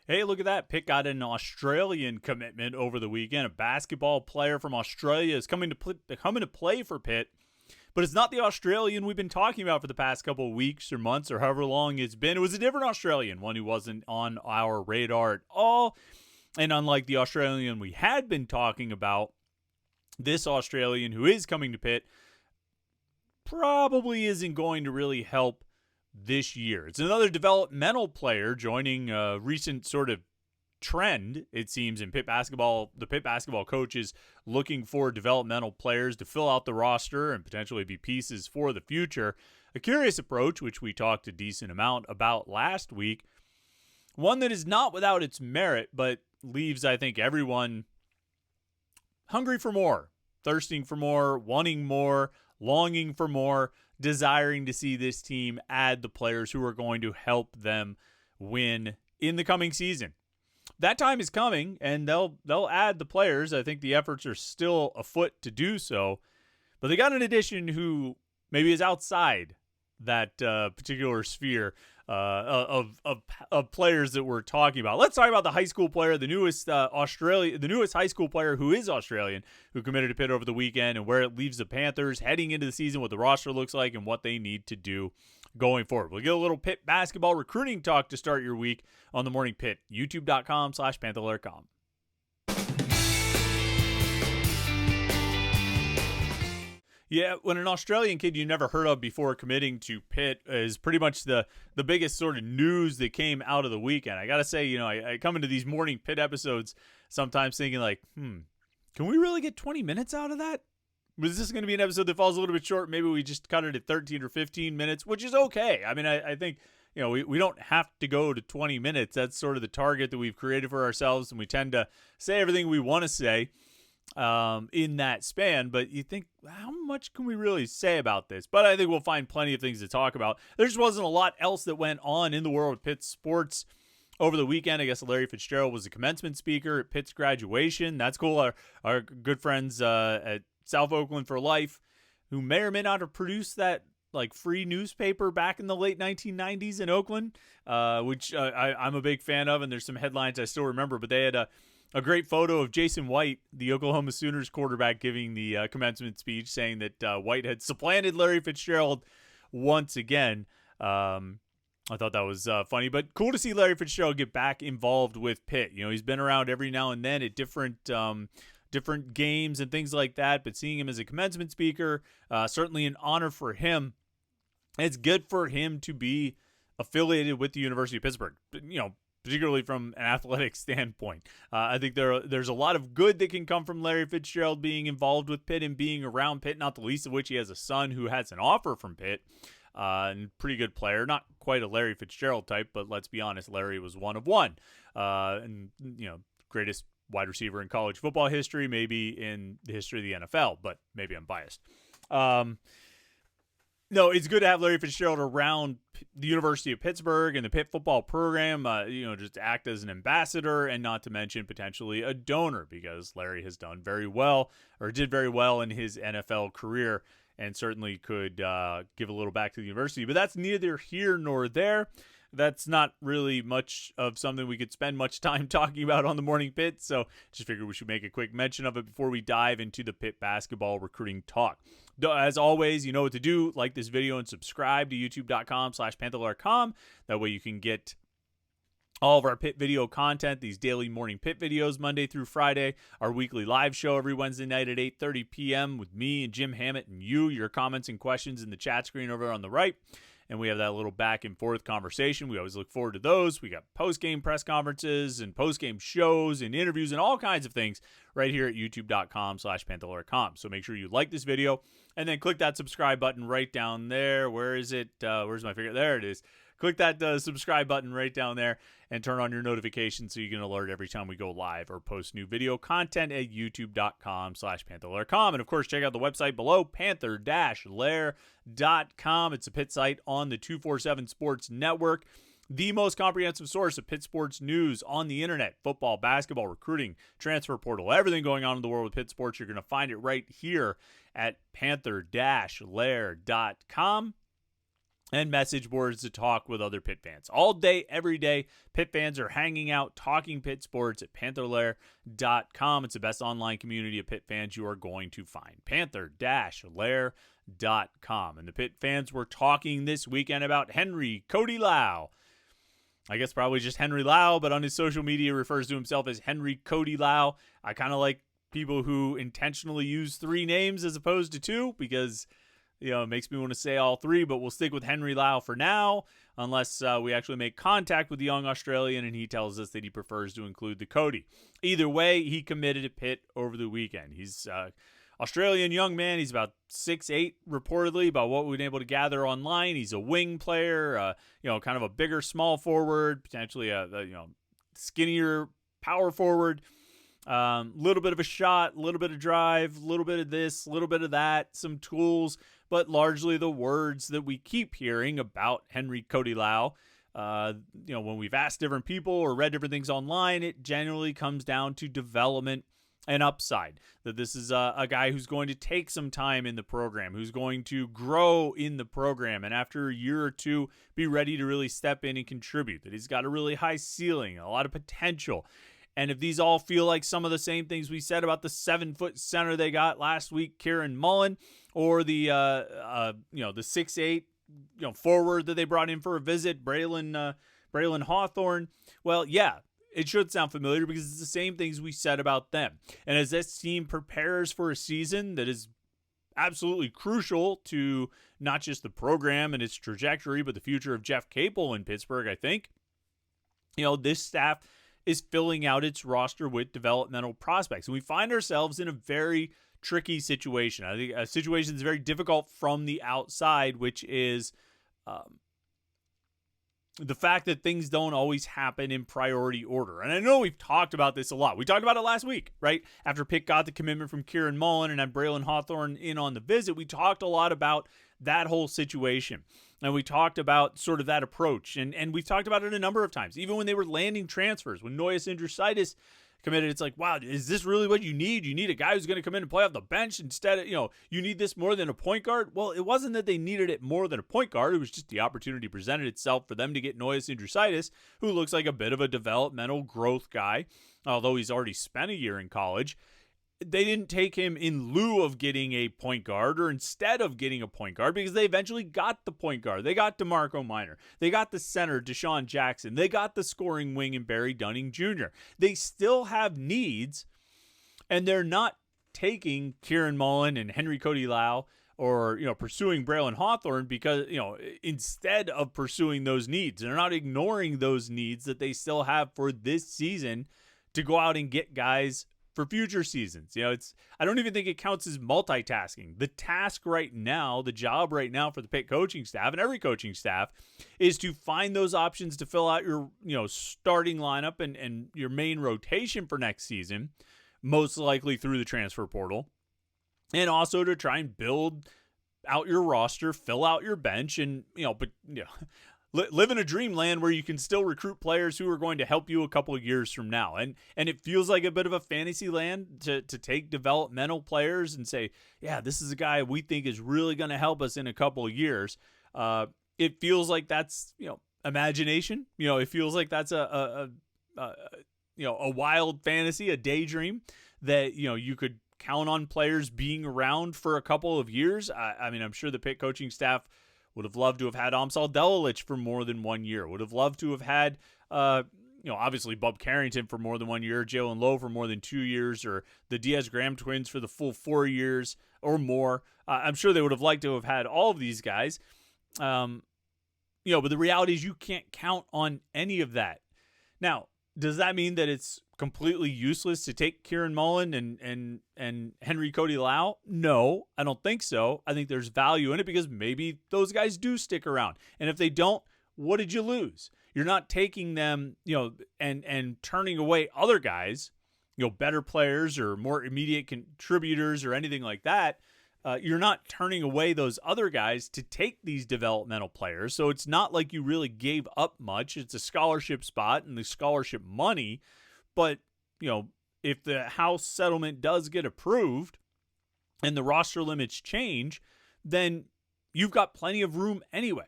Hey, look at that. Pitt got an Australian commitment over the weekend. A basketball player from Australia is coming to play for Pitt. But it's not the Australian we've been talking about for the past couple of weeks or months or however long it's been. It was a different Australian, one who wasn't on our radar at all. And unlike the Australian we had been talking about, this Australian who is coming to Pitt probably isn't going to really help this year. It's another developmental player joining a recent sort of trend, it seems, in Pitt basketball. The Pitt basketball coaches looking for developmental players to fill out the roster and potentially be pieces for the future. A curious approach, which we talked a decent amount about last week. One that is not without its merit, but leaves, I think, everyone hungry for more, thirsting for more, wanting more, longing for more, desiring to see this team add the players who are going to help them win in the coming season. That time is coming, and they'll add the players. I think the efforts are still afoot to do so. But they got an addition who maybe is outside that particular sphere of players that we're talking about. Let's talk about the high school player, the newest high school player who is Australian, who committed to Pitt over the weekend, and where it leaves the Panthers heading into the season, what the roster looks like, and what they need to do going forward. We'll get a little Pitt basketball recruiting talk to start your week on the Morning Pitt, youtube.com/Panther-Lair.com. Yeah, when an Australian kid you never heard of before committing to Pitt is pretty much the biggest sort of news that came out of the weekend. I got to say, I come into these Morning Pitt episodes sometimes thinking like, can we really get 20 minutes out of that? Was this going to be an episode that falls a little bit short? Maybe we just cut it at 13 or 15 minutes, which is okay. I mean, I think, we don't have to go to 20 minutes. That's sort of the target that we've created for ourselves, and we tend to say everything we want to say in that span. But you think, how much can we really say about this? But I think we'll find plenty of things to talk about. There just wasn't a lot else that went on in the world of Pitt sports over the weekend. I guess Larry Fitzgerald was the commencement speaker at Pitt's graduation. That's cool. Our good friends at South Oakland for Life, who may or may not have produced that like free newspaper back in the late 1990s in Oakland, which I'm a big fan of, and there's some headlines I still remember. But they had a great photo of Jason White, the Oklahoma Sooners quarterback, giving the commencement speech, saying that White had supplanted Larry Fitzgerald once again. I thought that was funny, but cool to see Larry Fitzgerald get back involved with Pitt. He's been around every now and then at different games and things like that, but seeing him as a commencement speaker, certainly an honor for him. It's good for him to be affiliated with the University of Pittsburgh, particularly from an athletic standpoint. I think there's a lot of good that can come from Larry Fitzgerald being involved with Pitt and being around Pitt, not the least of which he has a son who has an offer from Pitt, and pretty good player. Not quite a Larry Fitzgerald type, but let's be honest, Larry was one of one. And, greatest wide receiver in college football history, maybe in the history of the NFL, but maybe I'm biased. No, it's good to have Larry Fitzgerald around the University of Pittsburgh and the Pitt football program, just act as an ambassador, and not to mention potentially a donor, because Larry has done very well, or did very well in his NFL career, and certainly could give a little back to the university. But that's neither here nor there. That's not really much of something we could spend much time talking about on the Morning Pitt, so just figured we should make a quick mention of it before we dive into the Pitt basketball recruiting talk. As always, you know what to do. Like this video and subscribe to youtube.com/Panther-Lair.com. That way you can get all of our Pitt video content, these daily Morning Pitt videos Monday through Friday, our weekly live show every Wednesday night at 8:30 p.m. with me and Jim Hammett and your comments and questions in the chat screen over on the right. And we have that little back and forth conversation. We always look forward to those. We got post-game press conferences and post-game shows and interviews and all kinds of things right here at youtube.com/Panther-Lair.com. So make sure you like this video and then click that subscribe button right down there. Where is it? Where's my finger? There it is. Click that subscribe button right down there and turn on your notifications so you get alert every time we go live or post new video content at youtube.com/Panther-Lair.com. And, of course, check out the website below, Panther-Lair.com. It's a Pitt site on the 247 Sports Network, the most comprehensive source of Pitt sports news on the internet. Football, basketball, recruiting, transfer portal, everything going on in the world of Pitt sports. You're going to find it right here at Panther-Lair.com. and message boards to talk with other Pitt fans. All day, every day, Pitt fans are hanging out, talking Pitt sports at Panther-Lair.com. It's the best online community of Pitt fans you are going to find. Panther-Lair.com. And the Pitt fans were talking this weekend about Henry Cody Lau. I guess probably just Henry Lau, but on his social media refers to himself as Henry Cody Lau. I kind of like people who intentionally use 3 names as opposed to 2 because it makes me want to say all 3, but we'll stick with Henry Lau for now, unless we actually make contact with the young Australian and he tells us that he prefers to include the Cody. Either way, he committed to Pitt over the weekend. He's Australian young man. He's about 6'8", reportedly, about what we've been able to gather online. He's a wing player, kind of a bigger small forward, potentially a skinnier power forward. Little bit of a shot, a little bit of drive, a little bit of this, a little bit of that, some tools, but largely the words that we keep hearing about Henry Cody Lau. When we've asked different people or read different things online, it generally comes down to development and upside. That this is a guy who's going to take some time in the program, who's going to grow in the program, and after a year or two, be ready to really step in and contribute. That he's got a really high ceiling, a lot of potential. And if these all feel like some of the same things we said about the 7-foot center they got last week, Kieran Mullen, or the 6'8", forward that they brought in for a visit, Braylon Hawthorne, well, yeah, it should sound familiar because it's the same things we said about them. And as this team prepares for a season that is absolutely crucial to not just the program and its trajectory, but the future of Jeff Capel in Pittsburgh, I think, this staff is filling out its roster with developmental prospects. And we find ourselves in a very tricky situation. I think a situation that's very difficult from the outside, which is the fact that things don't always happen in priority order. And I know we've talked about this a lot. We talked about it last week, right? After Pitt got the commitment from Kieran Mullen and had Braylon Hawthorne in on the visit, we talked a lot about that whole situation. And we talked about sort of that approach. And we've talked about it a number of times. Even when they were landing transfers, when Noyes Indrusitis committed, it's like, wow, is this really what you need? You need a guy who's going to come in and play off the bench instead of, you need this more than a point guard? Well, it wasn't that they needed it more than a point guard. It was just the opportunity presented itself for them to get Noyes Indrusitis, who looks like a bit of a developmental growth guy, although he's already spent a year in college. They didn't take him in lieu of getting a point guard or instead of getting a point guard because they eventually got the point guard. They got DeMarco Minor. They got the center, Deshaun Jackson. They got the scoring wing in Barry Dunning Jr. They still have needs, and they're not taking Kieran Mullen and Henry Cody Lau or, pursuing Braylon Hawthorne because, instead of pursuing those needs. They're not ignoring those needs that they still have for this season to go out and get guys for future seasons. I don't even think it counts as multitasking. The task right now, the job right now for the Pitt coaching staff and every coaching staff is to find those options to fill out your, starting lineup and your main rotation for next season, most likely through the transfer portal, and also to try and build out your roster, fill out your bench, and, live in a dreamland where you can still recruit players who are going to help you a couple of years from now. And it feels like a bit of a fantasy land to take developmental players and say, yeah, this is a guy we think is really going to help us in a couple of years. It feels like that's, imagination. It feels like that's a wild fantasy, a daydream that, you could count on players being around for a couple of years. I'm sure the Pitt coaching staff would have loved to have had Amsal Delilich for more than 1 year. Would have loved to have had, obviously Bub Carrington for more than 1 year, Jalen Lowe for more than 2 years, or the Diaz-Graham twins for the full 4 years or more. I'm sure they would have liked to have had all of these guys. But the reality is you can't count on any of that. Now, does that mean that it's completely useless to take Kieran Mullen and Henry Cody Lau? No, I don't think so. I think there's value in it because maybe those guys do stick around. And if they don't, what did you lose? You're not taking them, and turning away other guys, better players or more immediate contributors or anything like that. You're not turning away those other guys to take these developmental players. So it's not like you really gave up much. It's a scholarship spot and the scholarship money. But, if the House settlement does get approved and the roster limits change, then you've got plenty of room anyway.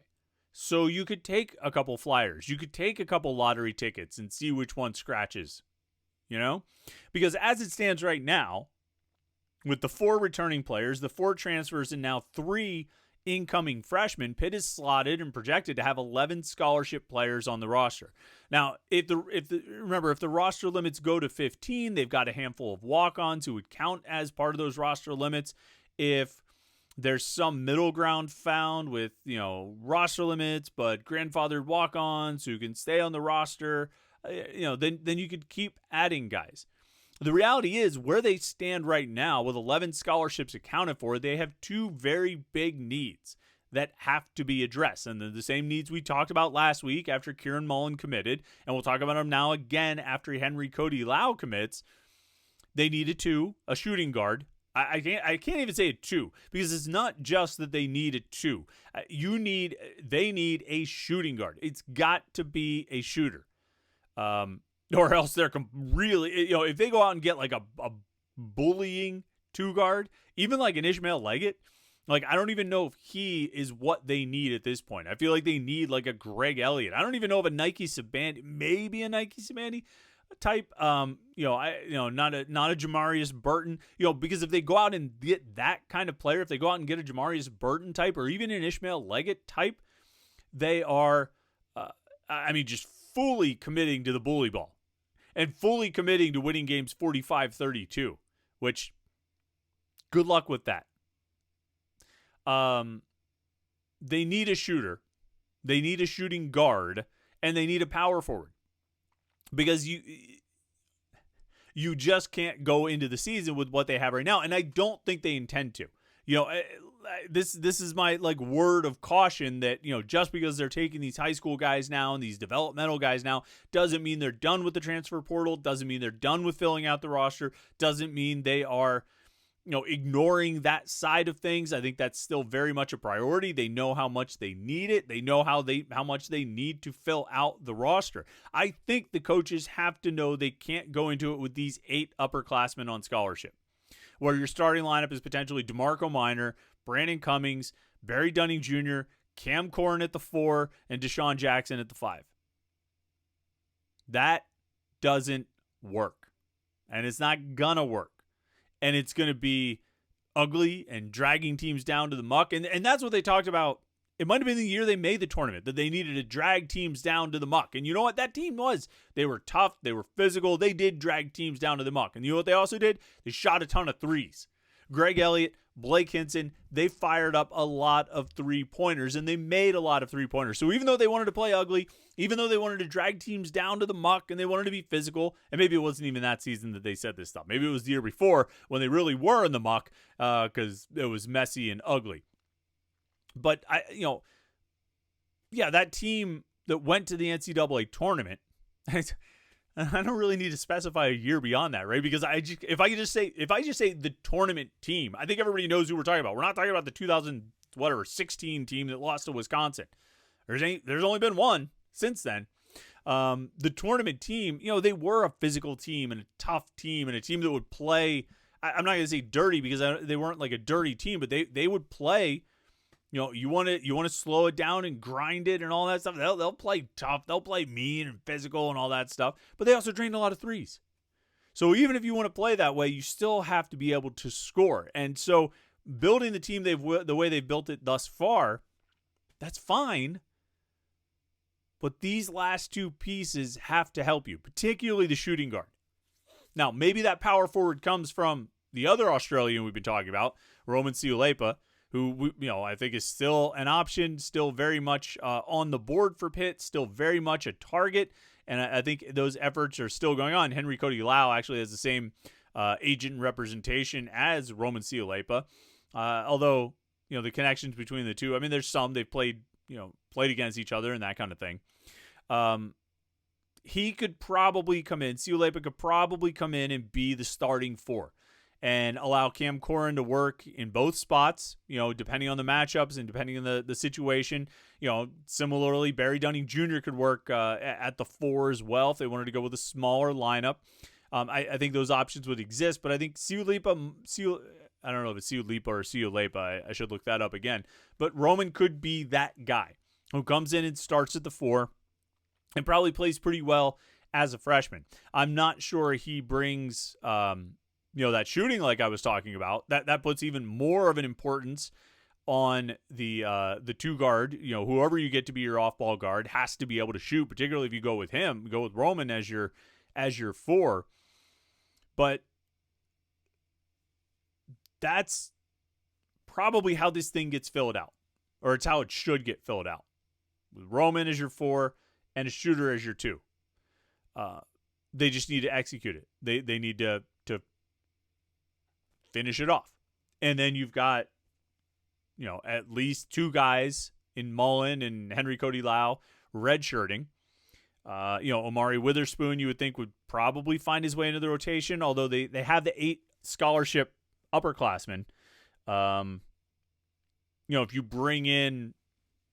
So you could take a couple flyers. You could take a couple lottery tickets and see which one scratches, Because as it stands right now, with the 4 returning players, the 4 transfers, and now 3 incoming freshmen, Pitt is slotted and projected to have 11 scholarship players on the roster. Now, if the roster limits go to 15, they've got a handful of walk-ons who would count as part of those roster limits. If there's some middle ground found with, roster limits, but grandfathered walk-ons who can stay on the roster, then you could keep adding guys. The reality is, where they stand right now with 11 scholarships accounted for, they have 2 very big needs that have to be addressed. And they're the same needs we talked about last week after Kieran Mullen committed, and we'll talk about them now again after Henry Cody Lau commits. They need a shooting guard. I can't even say a 2, because it's not just that they need a 2. They need a shooting guard. It's got to be a shooter. Or else they're really, if they go out and get like a bullying 2 guard, even like an Ishmael Leggett, like I don't even know if he is what they need at this point. I feel like they need like a Greg Elliott. I don't even know if a Nike Sabandy, maybe a Nike Sabandy type, not a Jamarius Burton, because if they go out and get that kind of player, if they go out and get a Jamarius Burton type or even an Ishmael Leggett type, they are, just fully committing to the bully ball. And fully committing to winning games 45-32, which, good luck with that. They need a shooter. They need a shooting guard. And they need a power forward. Because you just can't go into the season with what they have right now. And I don't think they intend to. This is my word of caution that, just because they're taking these high school guys now and these developmental guys now doesn't mean they're done with the transfer portal, doesn't mean they're done with filling out the roster, doesn't mean they are, ignoring that side of things. I think that's still very much a priority. They know how much they need it. They know how much they need to fill out the roster. I think the coaches have to know they can't go into it with these 8 upperclassmen on scholarship, where your starting lineup is potentially DeMarco Minor, Brandon Cummings, Barry Dunning Jr., Cam Corrin at the 4, and Deshaun Jackson at the 5. That doesn't work. And it's not gonna work. And it's gonna be ugly and dragging teams down to the muck. And that's what they talked about. It might have been the year they made the tournament, that they needed to drag teams down to the muck. And you know what? That team was. They were tough. They were physical. They did drag teams down to the muck. And you know what they also did? They shot a ton of threes. Greg Elliott, Blake Hinson, they fired up a lot of 3-pointers, and they made a lot of 3-pointers. So even though they wanted to play ugly, even though they wanted to drag teams down to the muck and they wanted to be physical, and maybe it wasn't even that season that they said this stuff. Maybe it was the year before when they really were in the muck because it was messy and ugly. But, that team that went to the NCAA tournament, I don't really need to specify a year beyond that, right? Because if I just say the tournament team, I think everybody knows who we're talking about. We're not talking about the 2016 team that lost to Wisconsin. There's only been one since then. The tournament team, they were a physical team and a tough team and a team that would play. I'm not going to say dirty because they weren't like a dirty team, but they would play. You want to slow it down and grind it and all that stuff. They'll play tough. They'll play mean and physical and all that stuff. But they also drained a lot of threes. So even if you want to play that way, you still have to be able to score. And so building the team the way they've built it thus far, that's fine. But these last 2 pieces have to help you, particularly the shooting guard. Now, maybe that power forward comes from the other Australian we've been talking about, Roman Siulepa, who, I think is still an option, still very much on the board for Pitt, still very much a target. And I think those efforts are still going on. Henry Cody Lau actually has the same agent representation as Roman Siulepa. Although, the connections between the two, there's some. They've played against each other and that kind of thing. He could probably come in. Siulepa could probably come in and be the starting 4. And allow Cam Corrin to work in both spots, depending on the matchups and depending on the situation. Similarly, Barry Dunning Jr. could work at the 4 as well if they wanted to go with a smaller lineup. I think those options would exist, but I think Siulepa, I don't know if it's Siulepa or Siulepa. I should look that up again. But Roman could be that guy. who comes in and starts at the 4 and probably plays pretty well as a freshman. I'm not sure he brings, that shooting like I was talking about. That puts even more of an importance on the 2 guard. Whoever you get to be your off-ball guard has to be able to shoot, particularly if you go with him, go with Roman as your 4. But that's probably how this thing gets filled out, or it's how it should get filled out, with Roman as your 4 and a shooter as your 2. They just need to execute it. They need to finish it off. And then you've got, at least 2 guys in Mullen and Henry Cody Lau redshirting. Omari Witherspoon, you would think, would probably find his way into the rotation, although they have the 8 scholarship upperclassmen. If you bring in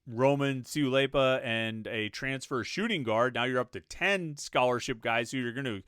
Roman Siulepa and a transfer shooting guard, now you're up to 10 scholarship guys who you're going to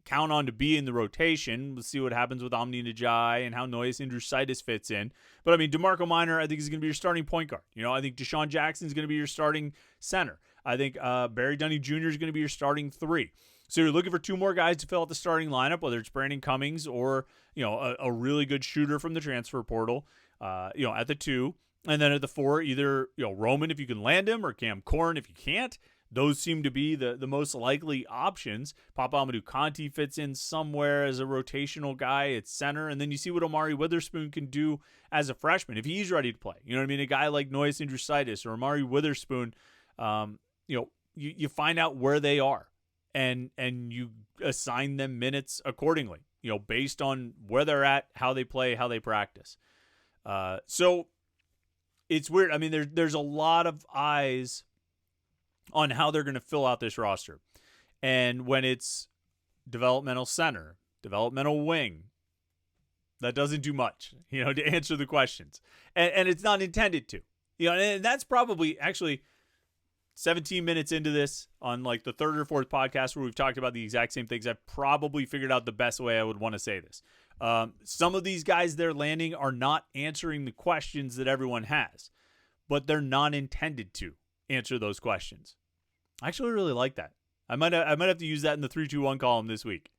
count on to be in the rotation. We'll see what happens with Omni Najai and how Noyes Indrusitis fits in. But, DeMarco Minor, I think, is going to be your starting point guard. I think Deshaun Jackson is going to be your starting center. I think Barry Dunning Jr. is going to be your starting 3. So you're looking for 2 more guys to fill out the starting lineup, whether it's Brandon Cummings or, a really good shooter from the transfer portal, at the 2. And then at the 4, either, Roman if you can land him or Cam Corn if you can't. Those seem to be the most likely options. Papa Amadou Conti fits in somewhere as a rotational guy at center. And then you see what Omari Witherspoon can do as a freshman if he's ready to play. A guy like Noyes Indrusitis or Omari Witherspoon, you find out where they are and you assign them minutes accordingly, based on where they're at, how they play, how they practice. So it's weird. There's a lot of eyes on how they're going to fill out this roster. And when it's developmental center, developmental wing, that doesn't do much, to answer the questions. And it's not intended to. And that's probably actually 17 minutes into this on like the 3rd or 4th podcast where we've talked about the exact same things. I've probably figured out the best way I would want to say this. Some of these guys they're landing are not answering the questions that everyone has, but they're not intended to answer those questions. I actually really like that. I might have to use that in the 3-2-1 column this week.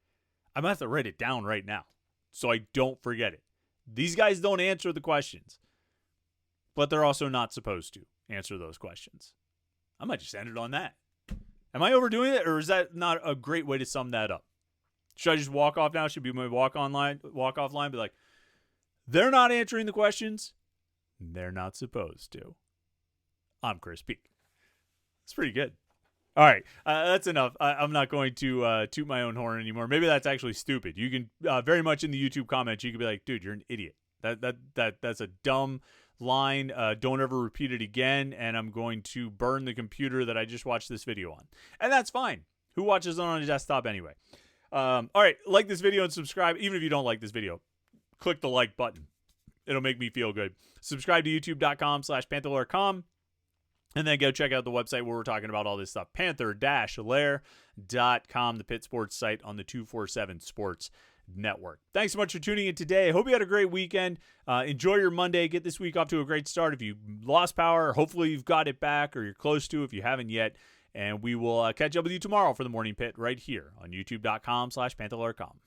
I might have to write it down right now so I don't forget it. These guys don't answer the questions, but they're also not supposed to answer those questions. I might just end it on that. Am I overdoing it, or is that not a great way to sum that up? Should I just walk off now? Should be my walk off line. Be like, they're not answering the questions. They're not supposed to. I'm Chris Peak. It's pretty good. All right, that's enough. I'm not going to toot my own horn anymore. Maybe that's actually stupid. You can very much in the YouTube comments, you can be like, dude, you're an idiot. That's a dumb line. Don't ever repeat it again, and I'm going to burn the computer that I just watched this video on. And that's fine. Who watches it on a desktop anyway? All right, like this video and subscribe. Even if you don't like this video, click the like button. It'll make me feel good. Subscribe to youtube.com/Panther-Lair.com. And then go check out the website where we're talking about all this stuff. Panther-Lair.com, the Pitt Sports site on the 247 Sports Network. Thanks so much for tuning in today. Hope you had a great weekend. Enjoy your Monday. Get this week off to a great start. If you lost power, hopefully you've got it back, or you're close to if you haven't yet. And we will catch up with you tomorrow for the Morning Pit right here on youtube.com/Panther-Lair.com.